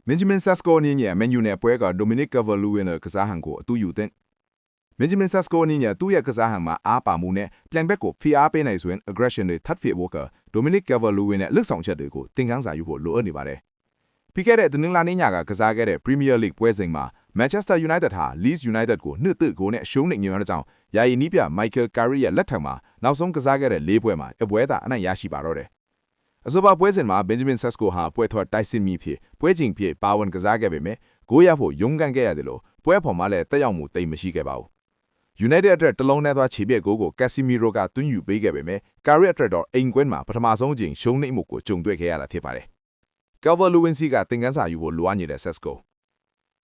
Benjamin Sesko အနေနဲ့ Man U နဲ့ပွဲက Dominic Calvert-Lewin ကစားဟန်ကိုအတူယူတဲ့ Benjamin Sesko အနေနဲ့သူ့ရဲ့ကစားဟန်မှာအားပါမှုနဲ့ပြန်ဘက်ကိုဖိအားပေးနိုင်စွမ်း aggression တွေထပ်ဖြစ်ဖို့က Dominic Calvert-Lewin နဲ့လှုပ်ဆောင်ချက်တွေကိုသင်ခန်းစာယူဖို့လိုအပ်နေပါတယ်။ပြီးခဲ့တဲ့တင်းလာနေညကကစားခဲ့တဲ့ Premier League ပွဲစဉ်မှာ Manchester United ဟာ Leeds United ကို2-1ကိုနဲ့ရှုံးနေညွှန်တဲ့ကြောင့်ယာယီနီးပြ Michael Carrick ရဲ့လက်ထက်မှာနောက်ဆုံးကစားခဲ့တဲ့၄ပွဲမှာအပွဲသာအနိုင်ရရှိပါတော့တယ်။အဆိုပါပွဲစဉ်မှာ Benjamin Sesko ဟာပွဲထွက်တိုက်စစ်မိဖြစ်ပွဲချင်းဖြစ်ပါဝင်ကစားခဲ့ပေမဲ့ဂိုးရဖို့ရုန်းကန်ခဲ့ရတယ်လို့ပွဲပေါ်မှာလည်းတက်ရောက်မှုတိတ်မရှိခဲ့ပါဘူး။ United အတွက်တလုံးနဲ့သွားခြေပြက်ဂိုးကို Casemiro ကသွင်းယူပေးခဲ့ပေမဲ့ Carrick အတွက်တော့အိမ်ကွင်းမှာပထမဆုံးအကြိမ်ရှုံးနိမ့်မှုကိုကြုံတွေ့ခဲ့ရတာဖြစ်ပါတယ်။ Calvert-Lewin ကသင်ခန်းစာယူဖို့လိုအပ်နေတဲ့ Sesko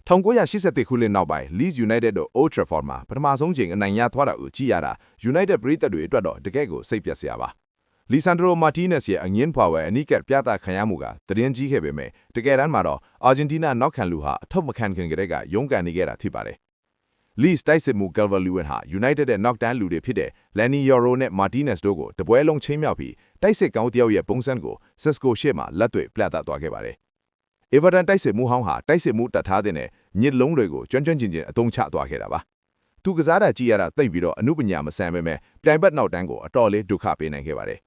1981ခုနှစ်နောက်ပိုင်း Leeds United တို့ Old Trafford မှာပထမဆုံးချိန်အနိုင်ရသွားတာကိုကြည့်ရတာ United ပရိသတ်တွေအတွက်တော့တကယ့်ကိုစိတ်ပျက်စရာပါ။ Lisandro Martinez ရဲ့အငင်းဖွာဝယ်အနီးကပ်ပြသခံရမှုကသတင်းကြီးခဲ့ပေမဲ့တကယ်တမ်းမှာတော့ Argentina နောက်ခံလူဟာအထောက်မခံခင်ကတည်းကရုန်းကန်နေခဲ့တာဖြစ်ပါတယ်။ Leeds တိုက်စစ်မှု Calvert-Lewin ဟာ United ရဲ့နောက်တန်းလူတွေဖြစ်တဲ့ Leny Yoro နဲ့ Martinez တို့ကိုတပွဲလုံးချင်းမြောက်ပြီးတိုက်စစ်ကောင်းတယောက်ရဲ့ပုံစံကို Sesko ရှေ့မှာလက်တွေ့ပြသသွားခဲ့ပါတယ်။ Everton တိုက်စစ်မှုဟောင်းဟာတိုက်စစ်မှုတတ်ထားတဲ့ညစ်လုံးတွေကိုကျွမ်းကျွမ်းကျင်ကျင်အသုံးချသွားခဲ့တာပါ။သူကစားတာကြည့်ရတာသိပ်ပြီးတော့အမှုပညာမဆန်ပေမဲ့ပြိုင်ဘက်နောက်တန်းကိုအတော်လေးဒုက္ခပေးနိုင်ခဲ့ပါတယ်။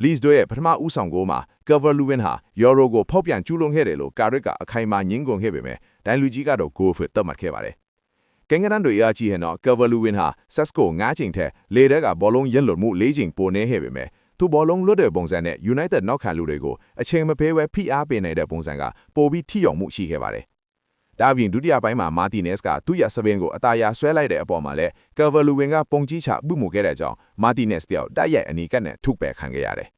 Leeds တို့ရဲ့ပထမဦးဆောင်ဂိုးမှာ Calvert-Lewin ဟာ Yoro ကိုဖောက်ပြန်ကျူးလွန်ခဲ့တယ်လို့ Carrick ကအခိုင်အမာငင်းကုန်ခဲ့ပေမဲ့ဒိုင်လူကြီးကတော့ဂိုးအဖြစ်သတ်မှတ်ခဲ့ပါတယ်။ကင်ကနန်တို့အားကြည့်ရင်တော့ Calvert-Lewin ဟာ Sesko 9ချိန်ထက်လေထဲကဘောလုံးရက်လွတ်မှု4ချိန်ပိုနေခဲ့ပေမဲ့သူဘောလုံးလွတ်တဲ့ပုံစံနဲ့ United နောက်ခံလူတွေကိုအချိန်မပေးဘဲဖိအားပေးနိုင်တဲ့ပုံစံကပိုပြီးထိရောက်မှုရှိခဲ့ပါတယ်။ဒါပြင်ဒုတိယပိုင်းမှာ Martinez ကသူ့ရဲ့စပင်ကိုအသာရဆွဲလိုက်တဲ့အပေါ်မှာလည်း Calvert-Lewin ကပုံကြီးချပြုမှုခဲ့တဲ့အကြောင်း Martinez တယောက်တိုက်ရိုက်အနီးကပ်နဲ့ထုတ်ပယ်ခံခဲ့ရတယ်